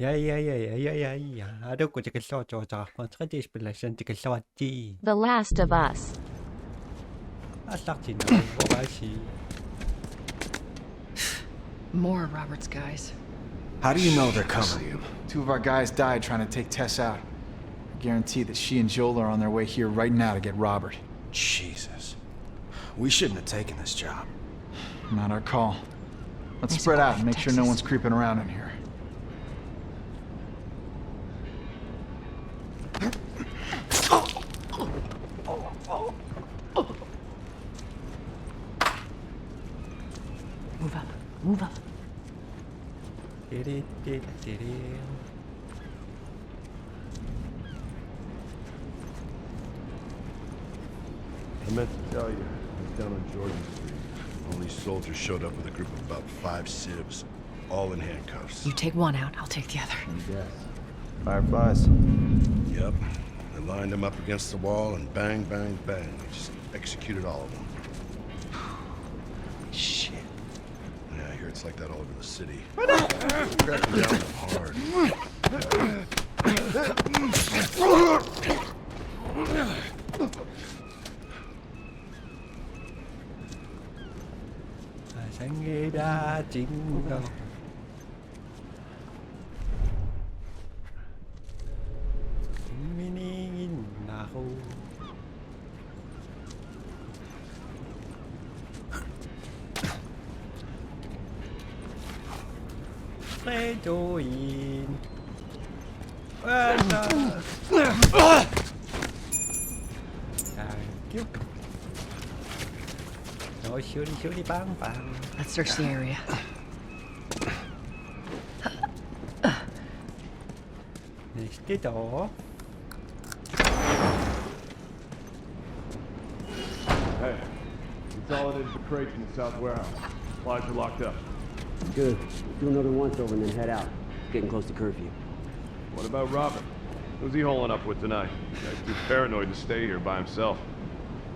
Ja. Aduh, kucikislococa. Konstradis belashan tikisloati. The Last of Us. Asartina, Wabashi. More of Robert's guys. How do you know they're coming? Two of our guys died trying to take Tess out. I guarantee that she and Joel are on their way here right now to get Robert. Jesus. We shouldn't have taken this job. Not our call. Let's spread out and make sure no one's creeping around in here. Move up. I meant to tell you, I was down on Jordan Street. All these soldiers showed up with a group of about 5 civs, all in handcuffs. You take one out, I'll take the other. Yes. Fireflies? Yep. They lined them up against the wall and bang, bang, bang. They just executed all of them. Shit. Yeah, I hear it's like that all over the city. Cracking down hard. Sangeda jingle. Meaning now. Play doing. Thank you. No, shooty, bang, bang. Let's search the area. Next door. Hey, consolidated the crates in the south warehouse. Supplies are locked up. Good. Do another once over and then head out. Getting close to curfew. What about Robert? Who's he holing up with tonight? Guy's too paranoid to stay here by himself.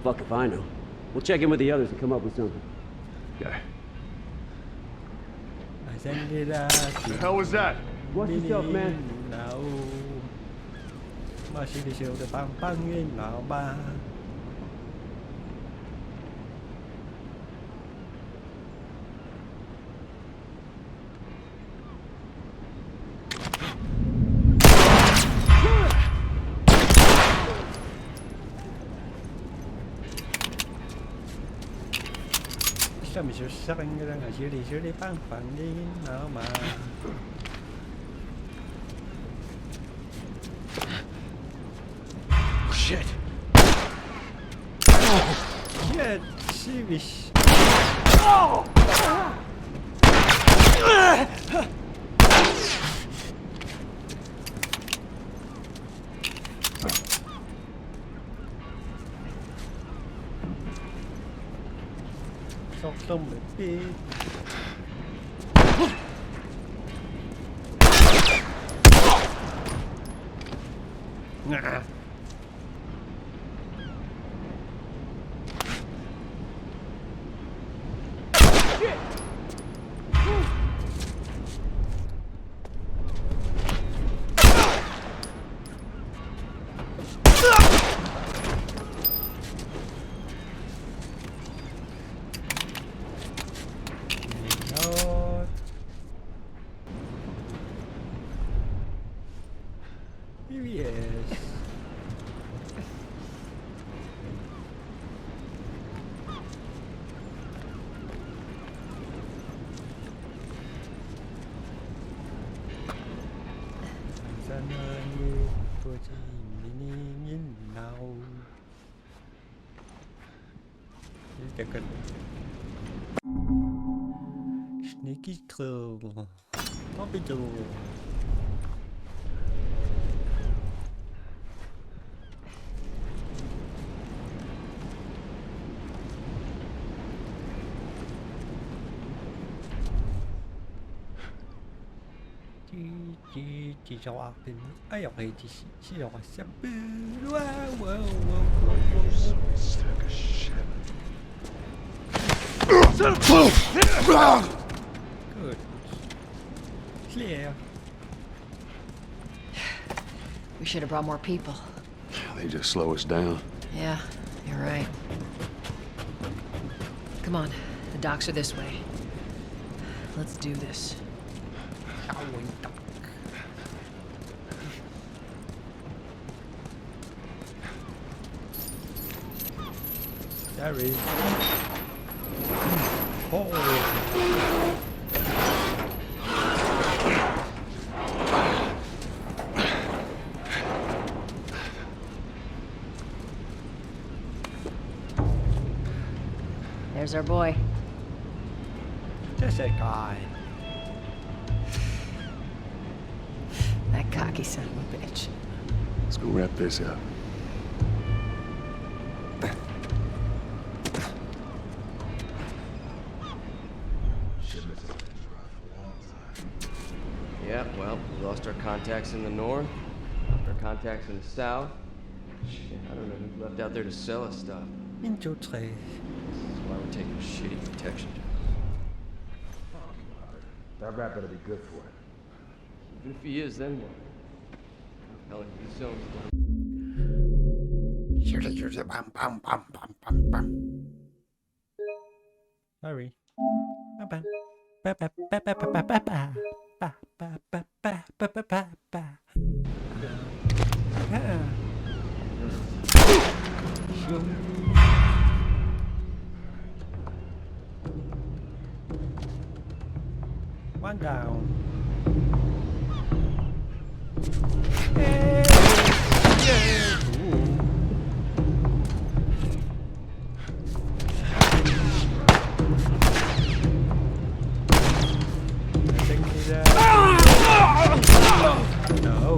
Fuck if I know. We'll check in with the others and come up with something. Okay. What the hell was that? Watch yourself, man. Now. Masih di situ pang-pangin now ba. Some is just sucking it and shooty, pang-pangin now ba. Shit. Shit, sheepish. Sọc sông để đi. Ngã. Yes. Sana như cô chỉ nhìn nào. Chắc cần. Sneaky girl. Poppy girl. Chỉ cho ác tính ai học hay chỉ học xem wow. Good. Clear. We should have brought more people. They just slow us down. Yeah, you're right. Come on, the docks are this way. Let's do this. Sorry. Oh. There's our boy. Just a guy. That cocky son of a bitch. Let's go wrap this up. Yeah, well, we lost our contacts in the north, lost our contacts in the south. Shit, I don't know who left out there to sell us stuff. 1, 2, 3. That's why we're taking shitty protection. That rat better be good for it. Even if he is, then what? Hell, he's selling stuff. Sorry. One down. No.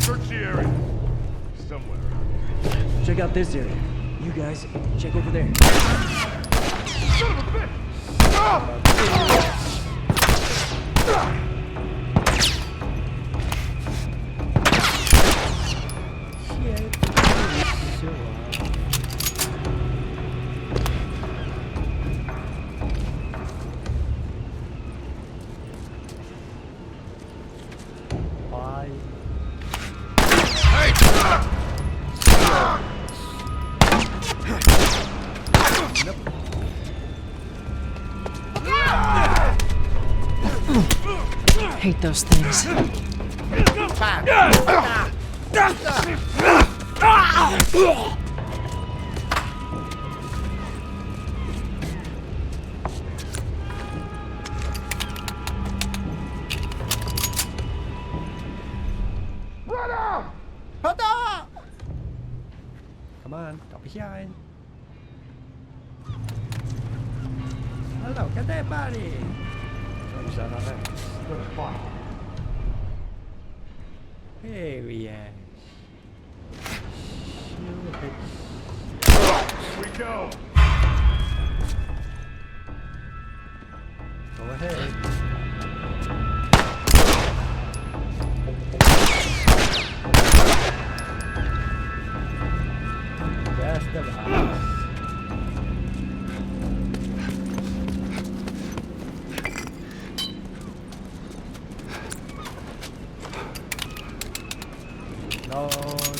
Search the area. Somewhere around here. Check out this area. You guys, check over there. Son of a bitch! Ah! Bye. Hate those things. Come on, don't be behind. Hello, get that body. Không sợ nó đây. Here we are. Here we go. Go ahead. Best of us. Lord.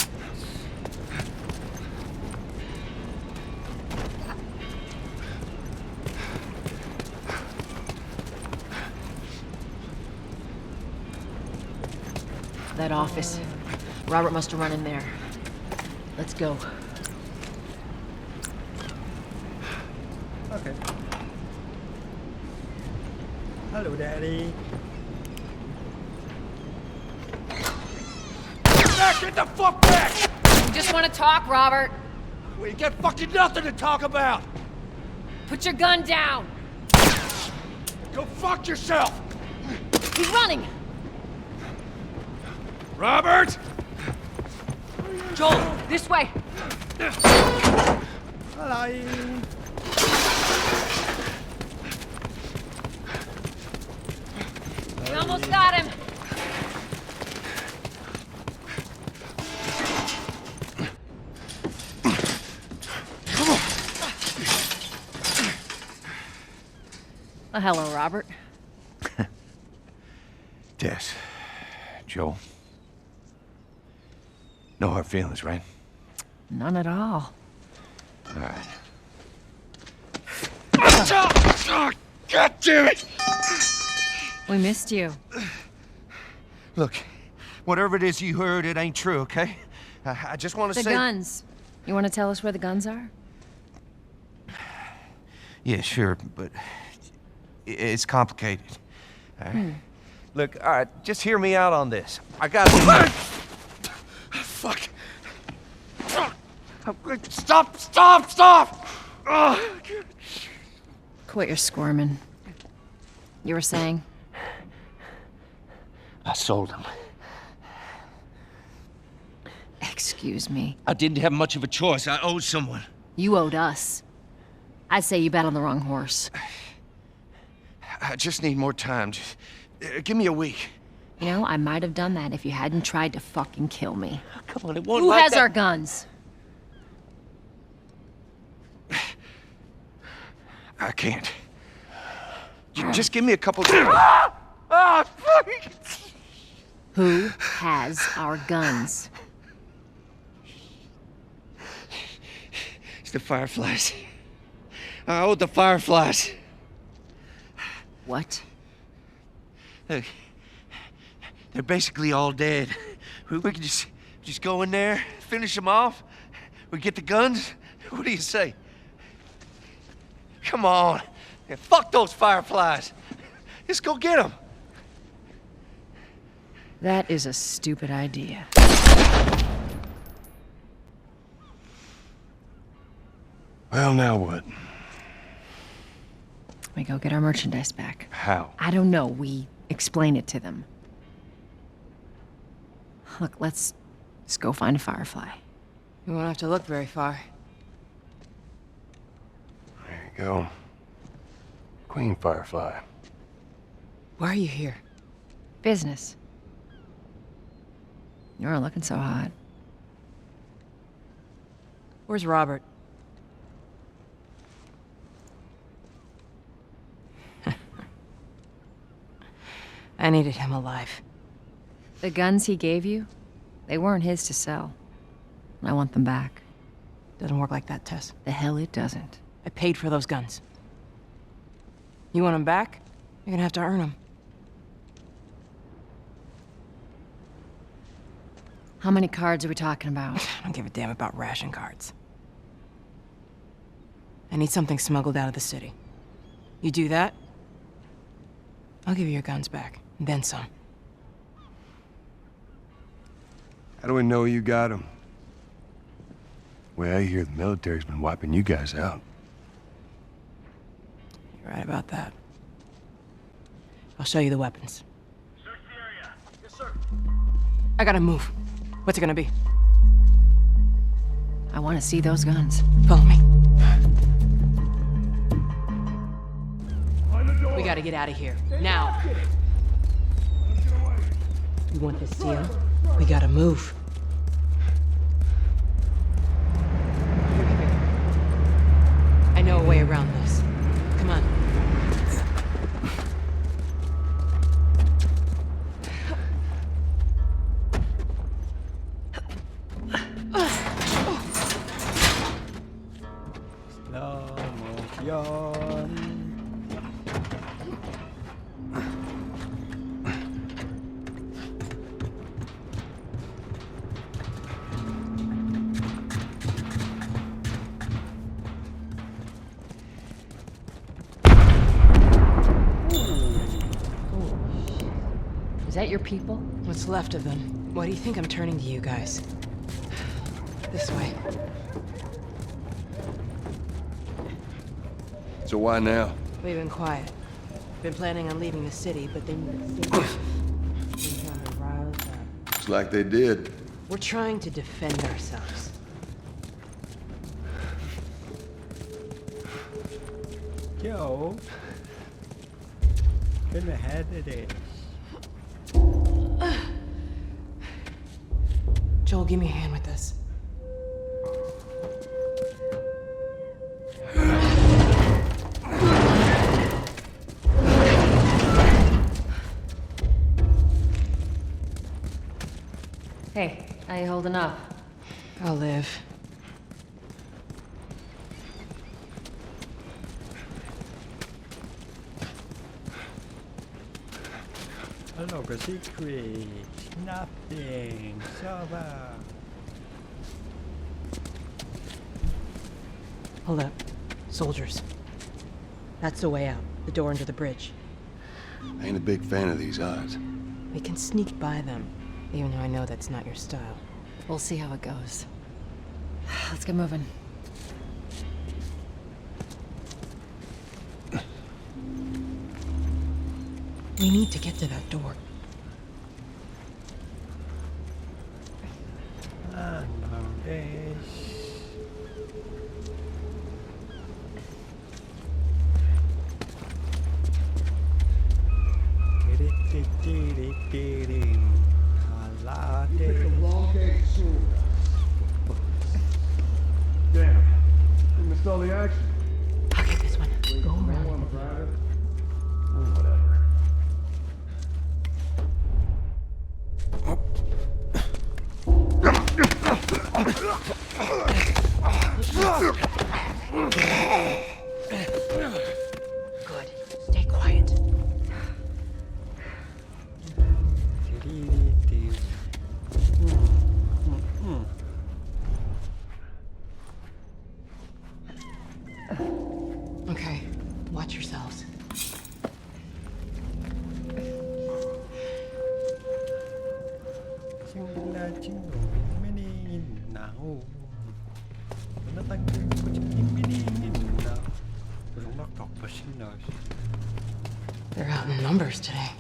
That office. Robert must have run in there. Let's go. Okay. Hello, Daddy. Back! Get the fuck back! We just want to talk, Robert. We got fucking nothing to talk about! Put your gun down. Go fuck yourself! He's running. Robert! Joel, this way. Hello. Got him! Well, hello, Robert. Tess. Joel. No hard feelings, right? None at all. All right. God damn it! We missed you. Look, whatever it is you heard, it ain't true, okay? I just want to The say... guns. You want to tell us where the guns are? Yeah, sure, but it's complicated. All right? Look, all right, just hear me out on this. I got... Fuck. Stop! Quit your squirming. You were saying? I sold him. Excuse me. I didn't have much of a choice. I owed someone. You owed us. I'd say you bet on the wrong horse. I just need more time. Just, give me a week. You know, I might have done that if you hadn't tried to fucking kill me. Come on, it won't Who like has that. our guns? I can't. Just give me a couple... Who has our guns? It's the Fireflies. I owed the Fireflies. What? Look, they're basically all dead. We could just go in there, finish them off. We get the guns. What do you say? Come on. Yeah, fuck those Fireflies. Just go get them. That is a stupid idea. Well, now what? We go get our merchandise back. How? I don't know. We explain it to them. Look, let's go find a Firefly. We won't have to look very far. There you go. Queen Firefly. Why are you here? Business. You aren't looking so hot. Where's Robert? I needed him alive. The guns he gave you, they weren't his to sell. I want them back. Doesn't work like that, Tess. The hell it doesn't. I paid for those guns. You want them back? You're gonna have to earn them. How many cards are we talking about? I don't give a damn about ration cards. I need something smuggled out of the city. You do that, I'll give you your guns back, and then some. How do we know you got them? Well, I hear the military's been wiping you guys out. You're right about that. I'll show you the weapons. Search the area. Yes, sir. I gotta move. What's it gonna be? I want to see those guns. Follow me. We gotta get out of here. Now. You want this deal? We gotta move. I know a way around this. Come on. Slow motion. Is that your people? What's left of them? Why do you think I'm turning to you guys? This way. So why now? We've been quiet. Been planning on leaving the city, but then the city been trying to rile us up. It's like they did. We're trying to defend ourselves. Yo. Couldn't have had it is. Joel, give me a hand with this. Hey, how you holding up? I'll live. Hello, a secret. Nothing. Soba. Hold up. Soldiers. That's the way out. The door under the bridge. Ain't a big fan of these odds. We can sneak by them, even though I know that's not your style. We'll see how it goes. Let's get moving. We need to get to that door. Damn. We missed all the action. I'll get this one. Go around. Whatever. Good. Stay quiet. Okay, watch yourselves. They're out in numbers today.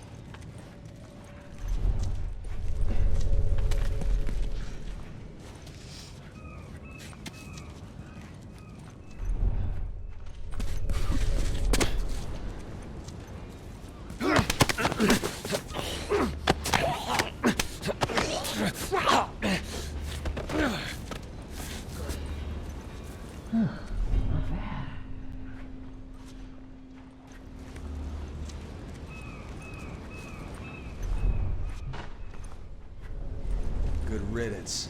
Good riddance.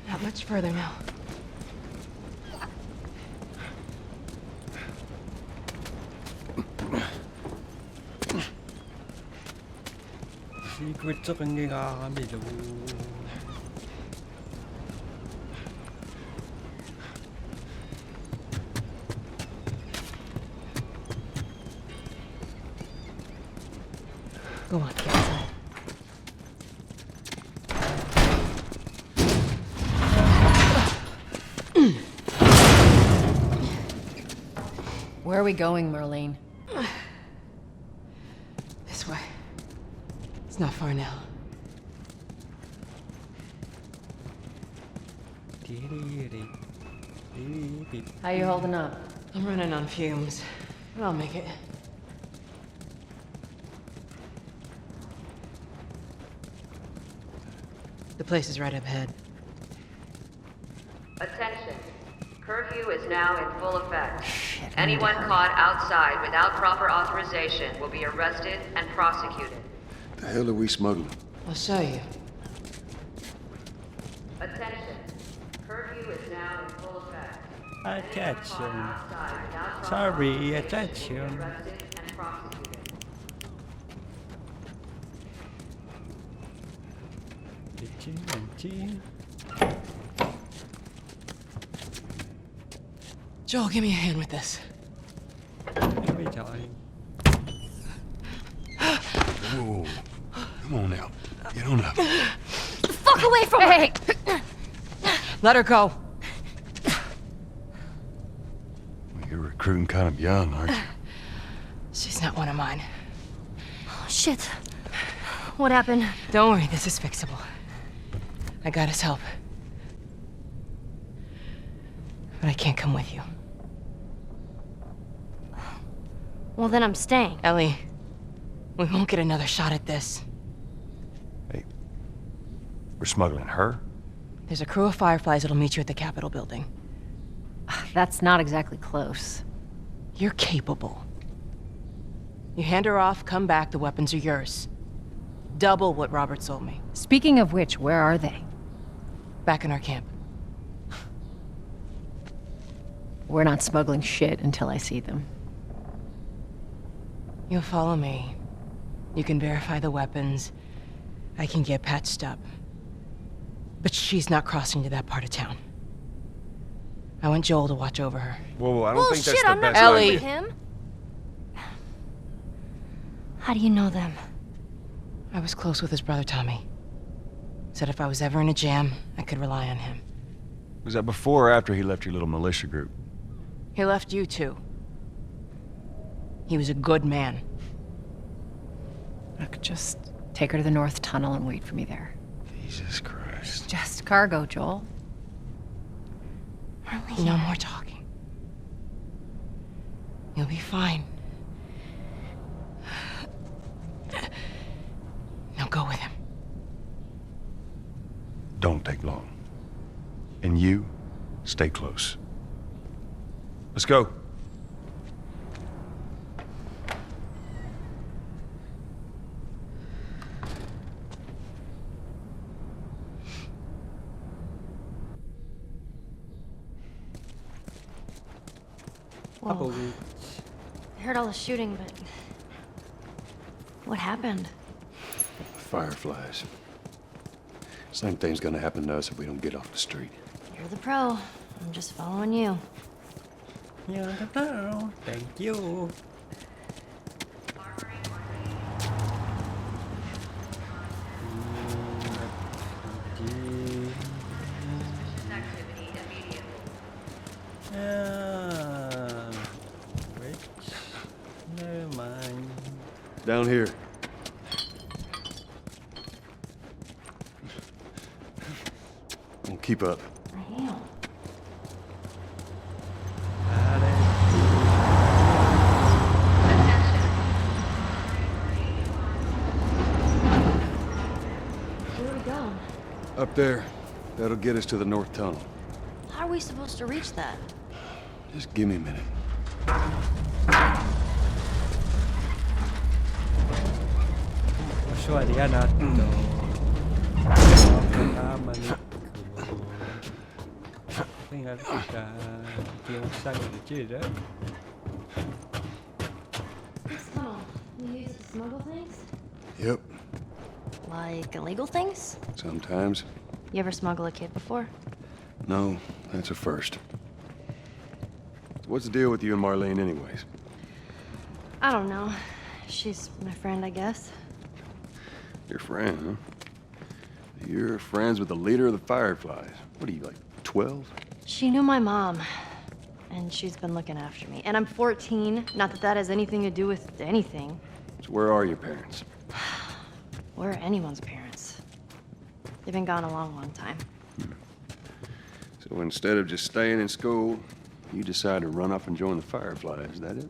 Not much further now. 시끄럽적인 게 감이죠. Go on, get inside. Where are we going, Marlene? This way. It's not far now. How you holding up? I'm running on fumes, but I'll make it. The place is right up ahead. Attention. Curfew is now in full effect. Anyone caught outside without proper authorization will be arrested and prosecuted. The hell are we smuggling? I'll show you. Attention. Curfew is now in full effect. Attention. Outside without proper Sorry, authorization will be attention. arrested and prosecuted. Joel, give me a hand with this. Every time. Whoa. Come on now. Get on up. Fuck away from her! Let her go. You're recruiting kind of young, aren't you? She's not one of mine. Shit. What happened? Don't worry, this is fixable. I got his help. But I can't come with you. Well, then I'm staying. Ellie, we won't get another shot at this. Hey, we're smuggling her? There's a crew of Fireflies that'll meet you at the Capitol building. That's not exactly close. You're capable. You hand her off, come back, the weapons are yours. Double what Robert sold me. Speaking of which, where are they? Back in our camp. We're not smuggling shit until I see them. You'll follow me. You can verify the weapons. I can get patched up. But she's not crossing to that part of town. I want Joel to watch over her. Whoa, I don't think that's Bullshit, the I'm not best Ellie. idea. with him. How do you know them? I was close with his brother Tommy. Said if I was ever in a jam, I could rely on him. Was that before or after he left your little militia group? He left you too. He was a good man. Look, just take her to the North Tunnel and wait for me there. Jesus Christ. Just cargo, Joel. No more talking. You'll be fine. Now go with him. Don't take long. And you, stay close. Let's go. Whoa. I heard all the shooting, but... what happened? Fireflies. Same thing's gonna happen to us if we don't get off the street. You're the pro. I'm just following you. You're the pro. Thank you. Activity immediately. Wait. Never mind. Down here. Don't keep up. I am. Where are we going? Up there. That'll get us to the North Tunnel. How are we supposed to reach that? Just give me a minute. Suarianato. Tinggal kita tiung sang je dah. This tunnel. We use it to smuggle things? Yep. Like illegal things? Sometimes. You ever smuggle a kid before? No, that's a first. So what's the deal with you and Marlene anyways? I don't know. She's my friend, I guess. Your friend, huh? You're friends with the leader of the Fireflies. What are you, like, 12? She knew my mom, and she's been looking after me. And I'm 14. Not that that has anything to do with anything. So where are your parents? Where are anyone's parents? They've been gone a long, long time. So instead of just staying in school, you decide to run off and join the Fireflies, is that it?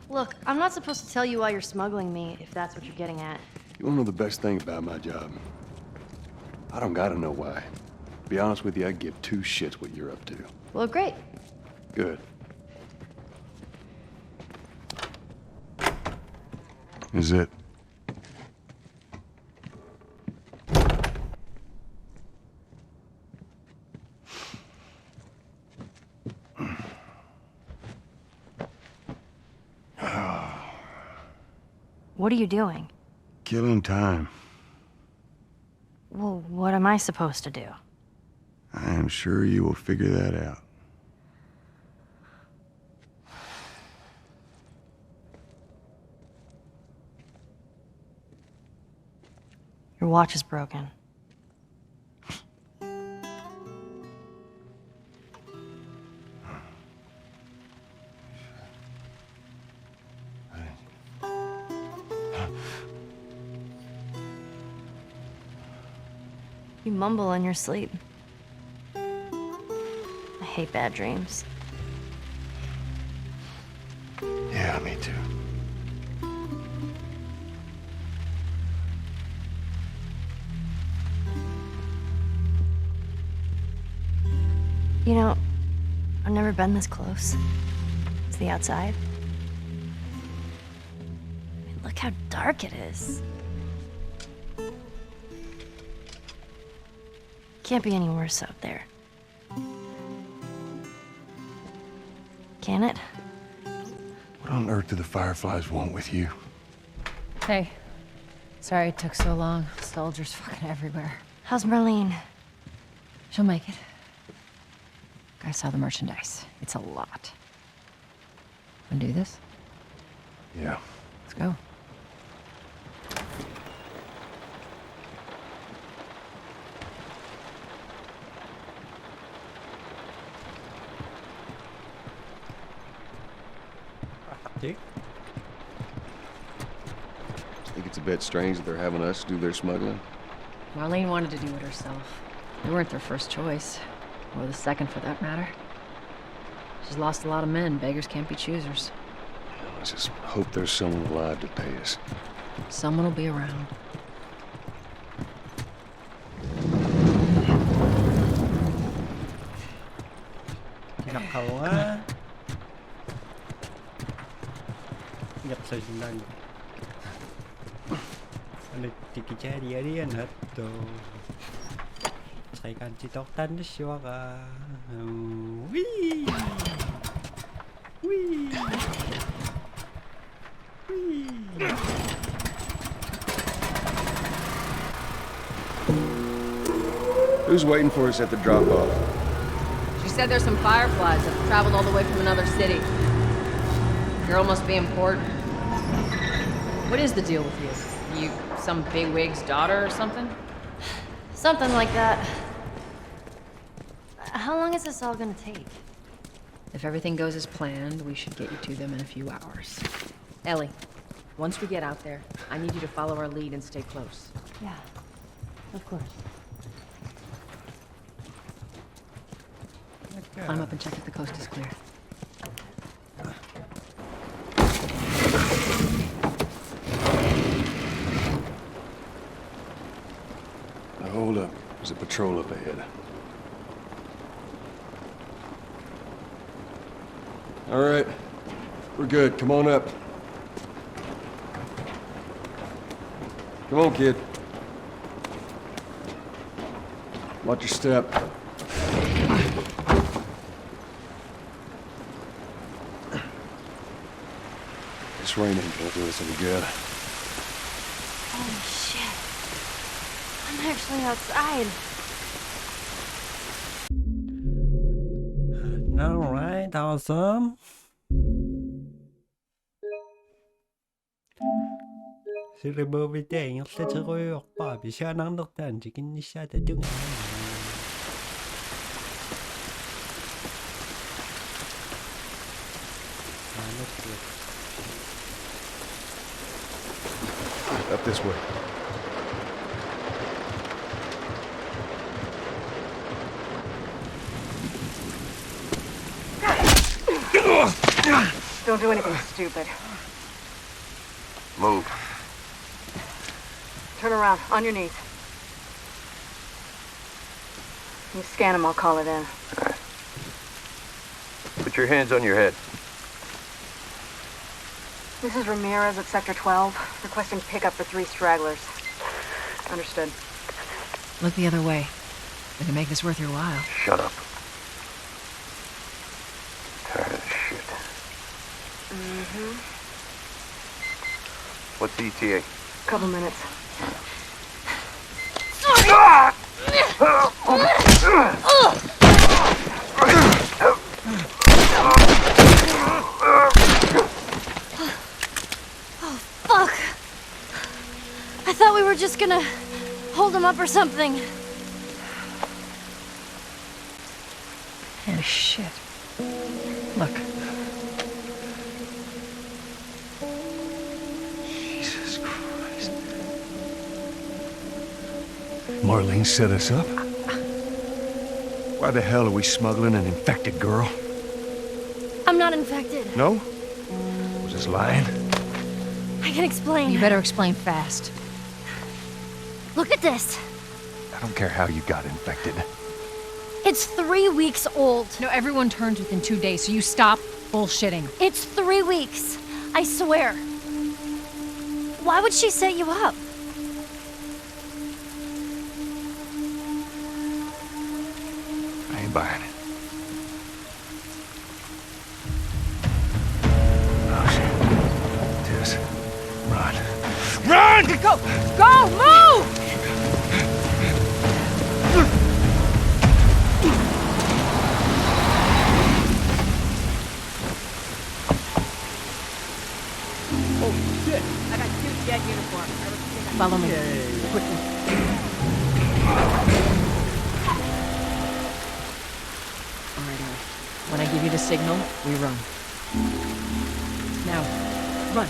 Look, I'm not supposed to tell you why you're smuggling me, if that's what you're getting at. You wanna know the best thing about my job? I don't gotta know why. To be honest with you, I give two shits what you're up to. Well, great. Good. Is it? What are you doing? Killing time. Well, what am I supposed to do? I am sure you will figure that out. Your watch is broken. You mumble in your sleep. I hate bad dreams. Yeah, me too. You know, I've never been this close to the outside. I mean, look how dark it is. Can't be any worse out there. Can it? What on earth do the Fireflies want with you? Hey. Sorry it took so long. Soldiers fucking everywhere. How's Marlene? She'll make it. Gotta sell the merchandise. It's a lot. Wanna do this? Yeah. Let's go. Dick? Think it's a bit strange that they're having us do their smuggling? Marlene wanted to do it herself. We weren't their first choice. Or the second, for that matter. She's lost a lot of men. Beggars can't be choosers. I just hope there's someone alive to pay us. Someone will be around. Nakakawa. Nhập sa sinang. Ano tikijari arian hatto. Sai kanji doktan desu ka. Wee. Wee. Wee. Who's waiting for us at the drop-off? She said there's some fireflies that traveled all the way from another city. Girl must be important. What is the deal with you? You some bigwig's daughter or something? Something like that. How long is this all gonna take? If everything goes as planned, we should get you to them in a few hours. Ellie, once we get out there, I need you to follow our lead and stay close. Yeah, of course. Climb up and check if the coast is clear. Now, hold up. There's a patrol up ahead. All right. We're good. Come on up. Come on, kid. Watch your step. This rain ain't gonna do us any good. Holy shit. I'm actually outside. Alright, awesome. Silver day, jag sätter rök bara. Vi kör något den, så kan ni sätta tungan. Up this way. Don't do anything stupid. Move. Turn around, on your knees. You scan him, I'll call it in. Put your hands on your head. This is Ramirez at Sector 12, requesting pickup for 3 stragglers. Understood. Look the other way. We can make this worth your while. Shut up. Tired of shit. Mm-hmm. What's the ETA? Couple minutes. Oh, fuck. I thought we were just gonna him up or something. Oh, shit. Look. Jesus Christ. Marlene set us up? Why the hell are we smuggling an infected girl? I'm not infected. No? Was this lying? I can explain. You better explain fast. Look at this. I don't care how you got infected. It's 3 weeks old. No, everyone turns within 2 days, so you stop bullshitting. It's 3 weeks. I swear. Why would she set you up? I ain't buying it. Oh, shit. Tess. Run. Run! Go! Go! Move! I got 2 jet uniforms. Follow me. Quickly. Alright, when I give you the signal, we run. Now, run.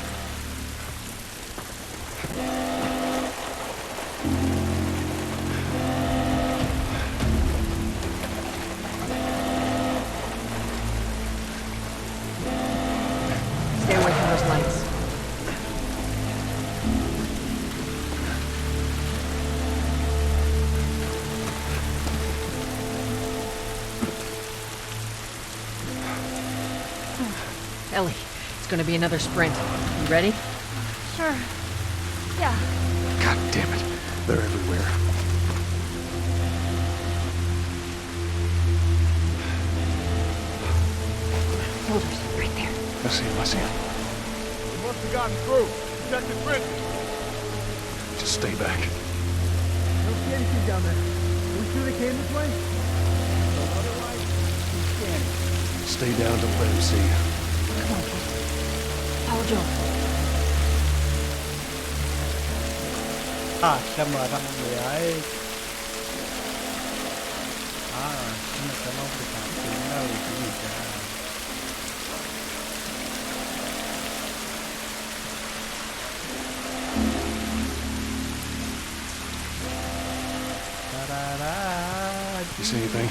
Stay away from those lights. Ellie, it's gonna be another sprint. You ready? Sure. Yeah. God damn it. They're everywhere. Soldiers, right there. I see him. I see him. We must have gotten through. Check the bridge. Just stay back. I don't see anything down there. Are we sure they came this way? Otherwise, keep scanning. Stay down, don't let him see you. Come on, kid. Follow Joe. Sẽ mở ra mọi người ấy. Nhưng mà cái nó phải cảm thấy đâu cái gì cả. You see anything?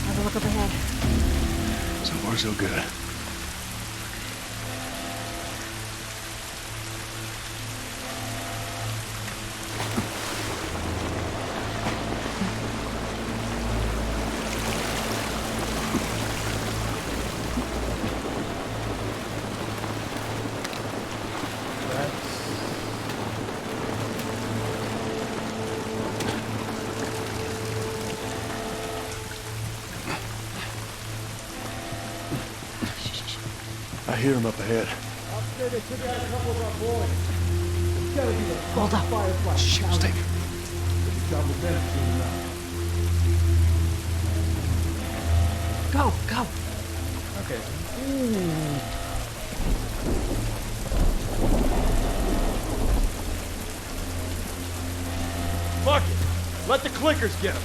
Have a look up ahead. So far, so good. I hear him up ahead. Upstairs, they took out a couple of our boys. It's gotta be the Hold up. Firefly. Shit, stay. Job with them soon enough. Go, go. Okay. Fuck it. Let the clickers get him.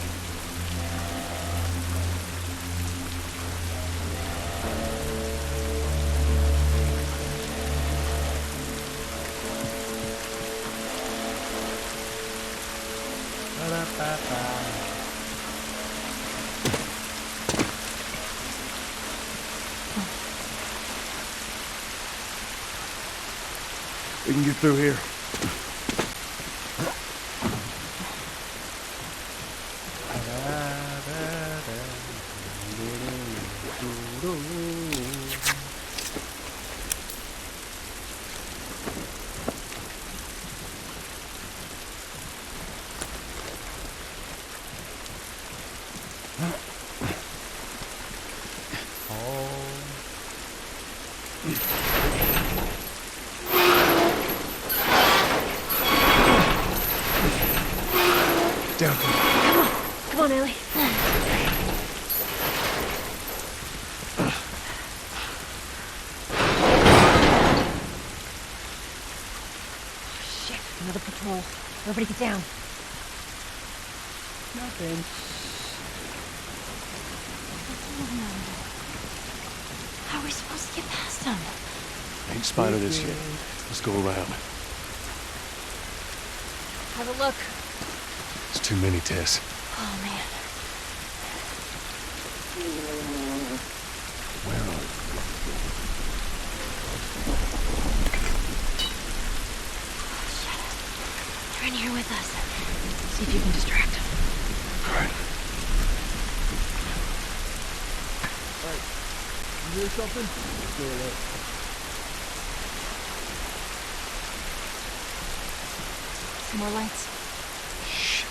We can get through here. Down. Come on, Ellie. Shit, another patrol. Everybody get down. Nothing. How are we supposed to get past them? Ain't spotted us yet. Let's go around. Have a look. It's too many, Tess. Oh, man. Where are they? They're in here with us. See if you can distract them. All right. You hear something? Some more lights. Shh.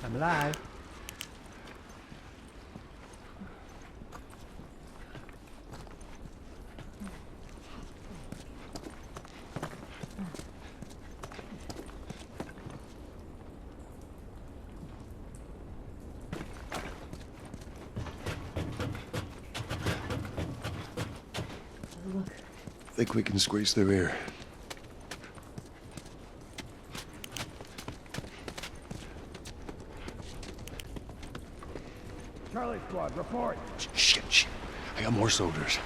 I'm alive. Think we can squeeze through here. Charlie Squad, report. Shit. I got more soldiers.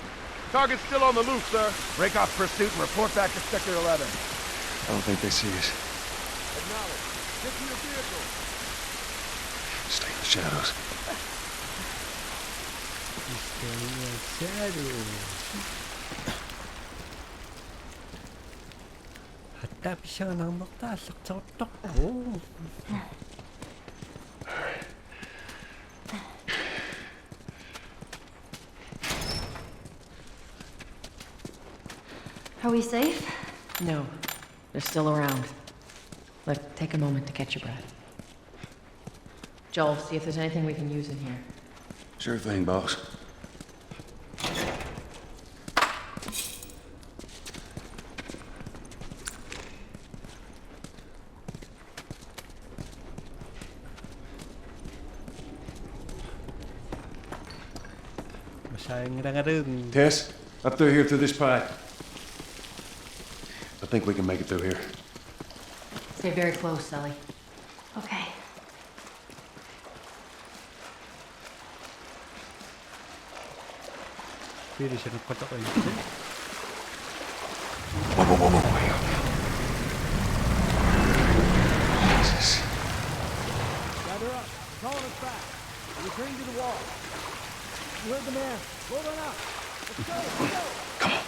Target's still on the loose, sir. Break off pursuit and report back to Sector 11. I don't think they see us. Acknowledge. Get to your vehicle. Stay in the shadows. حتى بشان المقطع سقطت. Oh. Are we safe? No, they're still around. Look, take a moment to catch your breath. Joel, see if there's anything we can use in here. Sure thing, boss. Masyadong rangarung. Tess, up through here through this pipe. I think we can make it through here. Stay very close, Sully. Okay. Pwede siya nagpatak eh. Whoa. Jesus. Gather up. Calling us back. Returning to the wall. You heard the man. Hold on up. Let's go. Come on.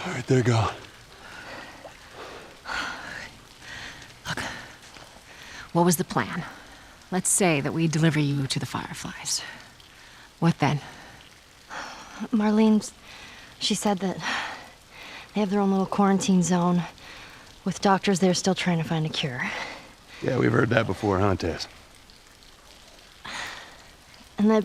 All right, they're gone. Look, what was the plan? Let's say that we deliver you to the Fireflies. What then? Marlene, she said that they have their own little quarantine zone with doctors there still trying to find a cure. Yeah, we've heard that before, huh, Tess? And that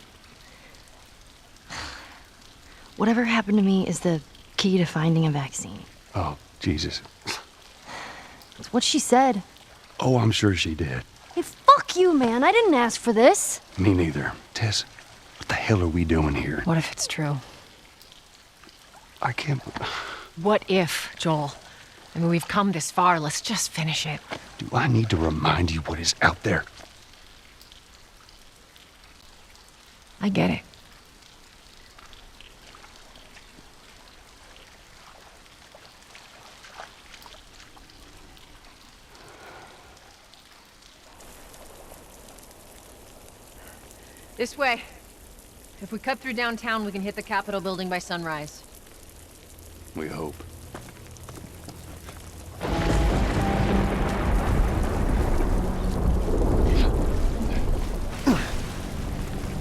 whatever happened to me is the key to finding a vaccine. Oh, Jesus. It's what she said. Oh, I'm sure she did. Hey, fuck you, man. I didn't ask for this. Me neither. Tess, what the hell are we doing here? What if it's true? I can't... What if, Joel? I mean, we've come this far. Let's just finish it. Do I need to remind you what is out there? I get it. This way. If we cut through downtown, we can hit the Capitol building by sunrise. We hope.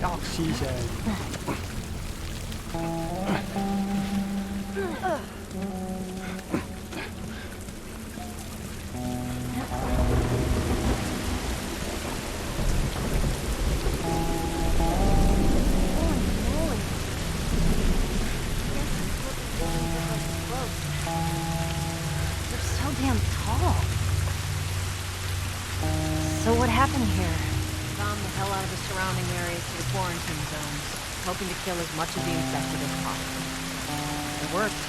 Dog season. They're so damn tall. So what happened here? Bombed the hell out of the surrounding areas to the quarantine zones, hoping to kill as much of the infected as possible. It worked.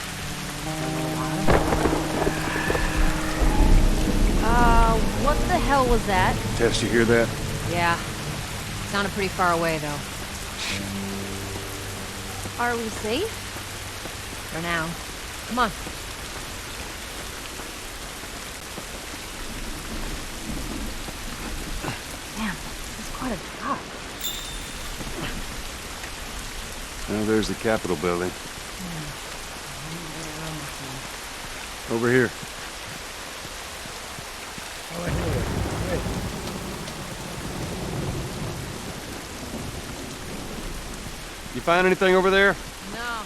What the hell was that? Tess, you hear that? Yeah. Sounded pretty far away, though. Are we safe? For now. Come on. Damn, that's quite a drop. Well, there's the Capitol building. Over here. Oh, here. Wait. You find anything over there? No.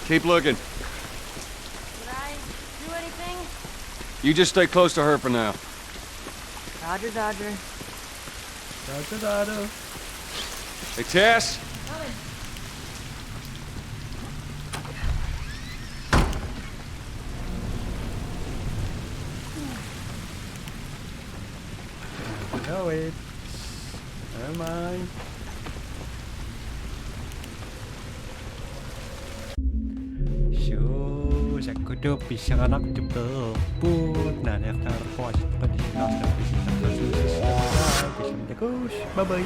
Keep looking. Did I do anything? You just stay close to her for now. Roger, Dodger. Da-da-da-da. Hey, Tess? Know it. Never mind. Şu 자꾸도 비상한 악집도 뿐나네 타르포아시 빠지시나서 비시나서 수시시나 비심데고시 바이바이